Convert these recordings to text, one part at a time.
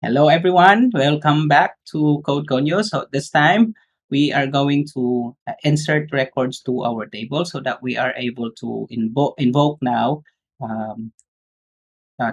Hello, everyone. Welcome back to Code Conyo. So this time we are going to insert records to our table so that we are able to invoke now, um,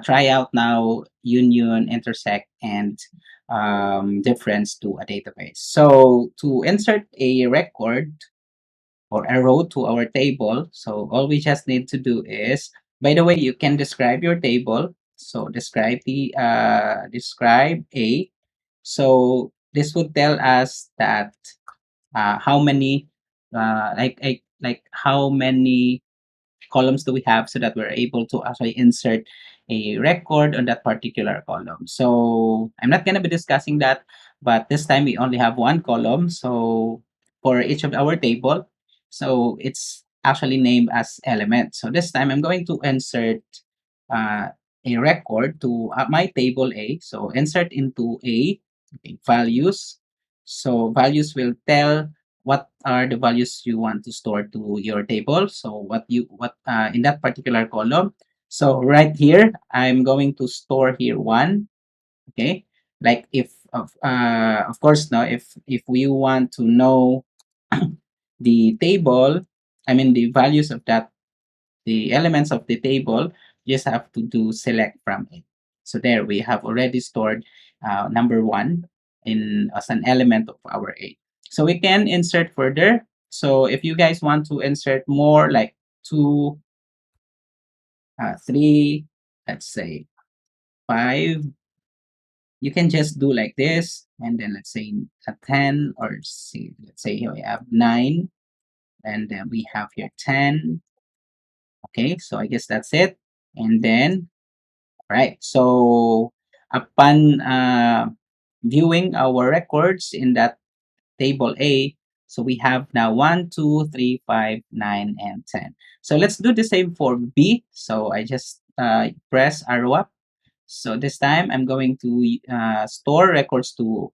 try out now, union, intersect, and difference to a database. So to insert a record or a row to our table, so all we just need to do is, by the way, you can describe your table. So describe A. So this would tell us that how many like how many columns do we have so that we're able to actually insert a record on that particular column. So I'm not going to be discussing that, but this time we only have one column. So for each of our table, so it's actually named as element. So this time I'm going to insert uh, a record to my table A. So insert into A, okay, values. So values will tell what are the values you want to store to your table. So what in that particular column. So right here, I'm going to store here one. Okay, like if of course now if we want to know the table, I mean the values of that the elements of the table, you just have to do select from it. So there we have already stored number one in as an element of our A. So we can insert further. So if you guys want to insert more like two, three, let's say five, you can just do like this. And then let's say a 10 or see, let's say here we have nine and then we have here 10. Okay, so I guess that's it. And then right. So upon viewing our records in that table A, so we have now 1, 2, 3, 5, 9, and 10. So let's do the same for B. So I just press arrow up. So this time I'm going to store records to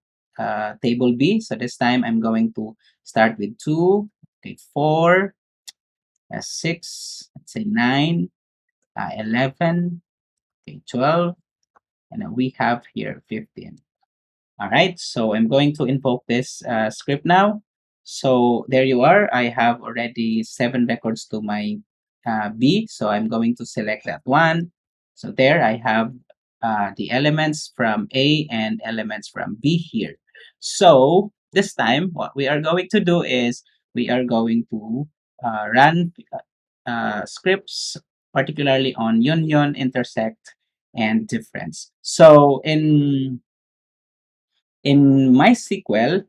table B. So this time I'm going to start with 2, okay, 4, 6, let's say 9, 11, okay, 12, and then we have here 15. All right, so I'm going to invoke this script now. So there you are. I have already 7 records to my B. So I'm going to select that one. So there I have the elements from A and elements from B here. So this time, what we are going to do is we are going to run scripts, particularly on union, intersect, and difference. So in MySQL,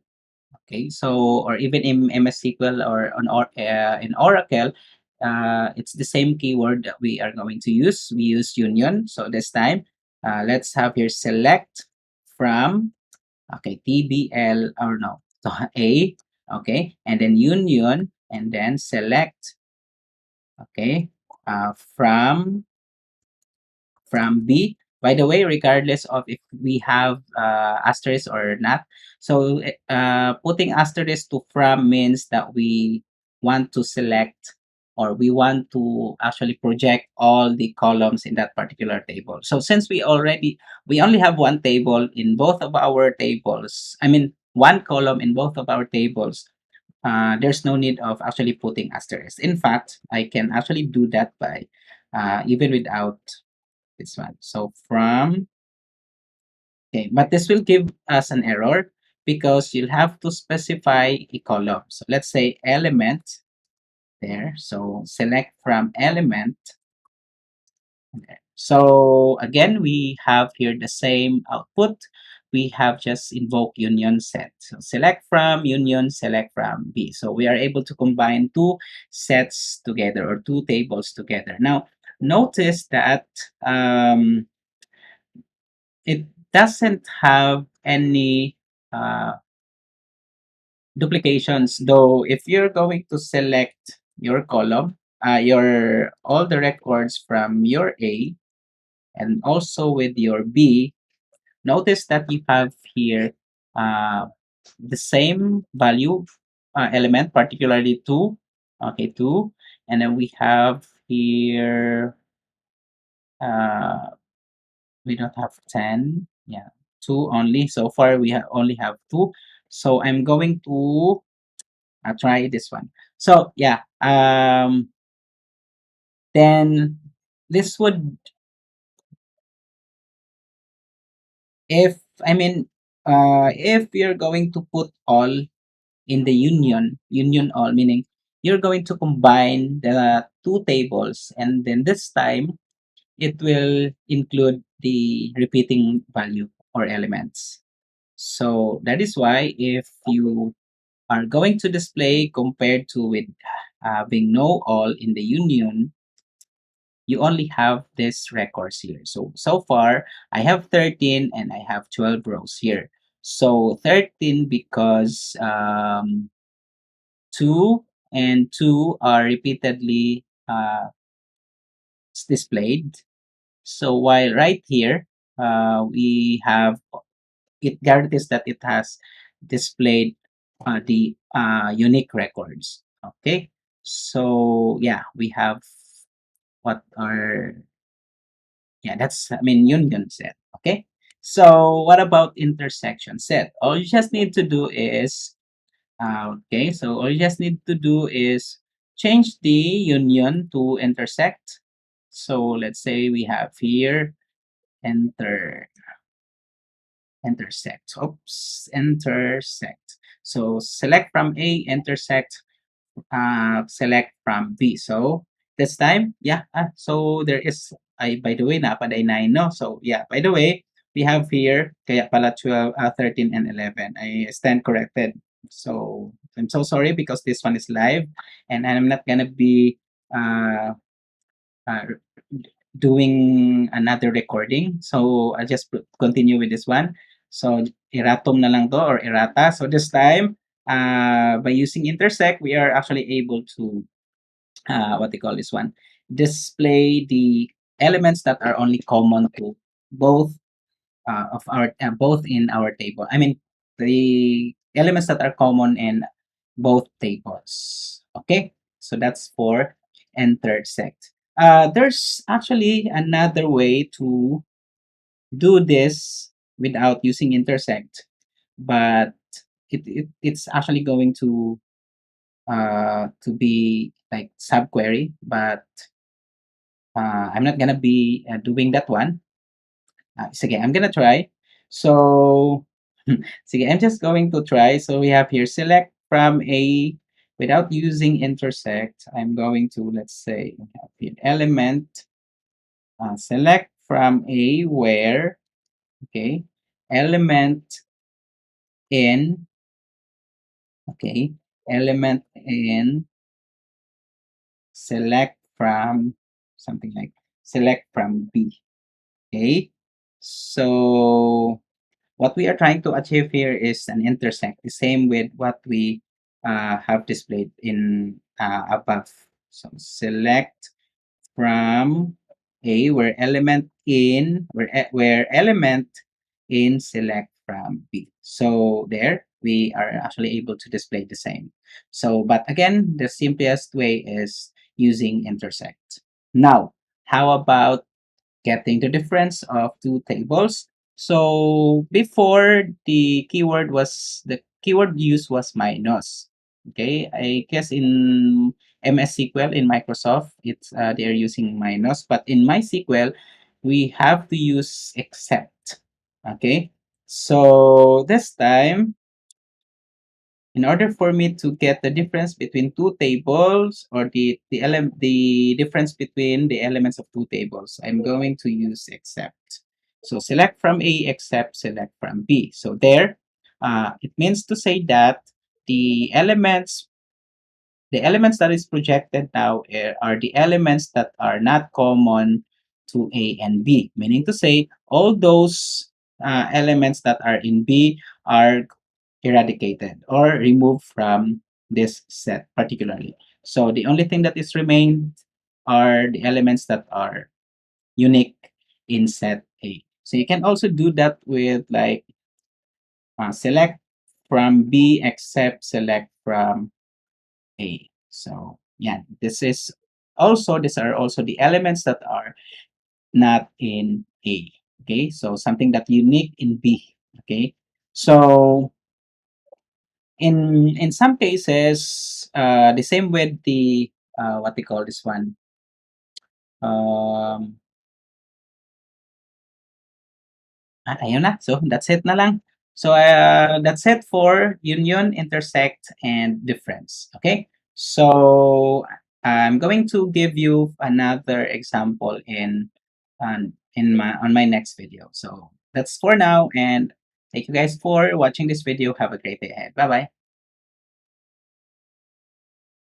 okay, so or even in MS SQL or in Oracle, it's the same keyword that we are going to use. We use union. So this time, let's have here select from, okay, TBL or no, so A, okay, and then union, and then select, okay, from B. By the way, regardless of if we have asterisk or not, so putting asterisk to from means that we want to select or we want to actually project all the columns in that particular table. So since we only have one table in both of our tables, I mean one column in both of our tables, there's no need of actually putting asterisk. In fact, I can actually do that by even without this one. So from, okay, but this will give us an error because you'll have to specify a column. So let's say element there. So select from element. Okay. So again, we have here the same output. We have just invoke union set. So select from union, select from B. So we are able to combine two sets together or two tables together. Now, notice that it doesn't have any duplications, though if you're going to select your column, your all the records from your A and also with your B, notice that you have here uh, the same value element, particularly 2, okay, 2, and then we have here uh, we don't have 10, yeah, two only. So far, we only have two. So I'm going to try this one. So yeah, then this would, if I mean, if you're going to put all in the union all, meaning you're going to combine the two tables, and then this time it will include the repeating value or elements. So that is why if you are going to display compared to with having no all in the union, you only have this records here. So far I have 13 and I have 12 rows here. So 13 because 2 and 2 are repeatedly displayed. So while right here, we have, it guarantees that it has displayed the unique records. Okay, so yeah, we have what are, yeah, that's, I mean, union set. Okay, so what about intersection set? All you just need to do is okay, so all you just need to do is change the union to intersect. So let's say we have here enter intersect. Oops, intersect. So select from A, intersect, select from B. So this time, yeah. So there is, I, by the way, napaday 9, no? So yeah, by the way, we have here, kaya pala 12, 13, and 11. I stand corrected. So I'm so sorry because this one is live and I'm not gonna be uh, uh, doing another recording. So I just continue with this one. So erratum na lang to, or errata. So this time, by using intersect, we are actually able to what they call this one, display the elements that are only common to both of our both in our table. I mean, the elements that are common in both tables. Okay, so that's for intersect. There's actually another way to do this without using intersect, but it's actually going to be like subquery, but I'm not gonna be doing that one. Sige, I'm gonna try. So, sige, I'm just going to try. So we have here select from A without using intersect. I'm going to, let's say, we have here element, select from A where, okay, element in, okay, element in, select from, something like select from B. Okay, so what we are trying to achieve here is an intersect, the same with what we have displayed in above. So select from A where element in, where element in select from B. So there we are actually able to display the same. So, but again, the simplest way is using intersect. Now, how about getting the difference of two tables? So before, the keyword used was minus. Okay, I guess in MS SQL in Microsoft, it's they're using minus, but in MySQL, we have to use except. Okay, so this time, in order for me to get the difference between two tables, or the difference between the elements of two tables, I'm going to use except. So select from A, except select from B. So there, it means to say that the elements the elements that is projected now are the elements that are not common to A and B, meaning to say all those elements that are in B are eradicated or removed from this set particularly. So the only thing that is remained are the elements that are unique in set A. So you can also do that with like select from B except select from A. So yeah, these are also the elements that are not in A. Okay, so something that unique in B. Okay, so in some cases, the same with the what they call this one. Um, Ayun na. So, that's it na lang. So, that's it for union, intersect, and difference. Okay? So, I'm going to give you another example in my on my next video. So, that's for now, and thank you guys for watching this video. Have a great day ahead. Bye-bye.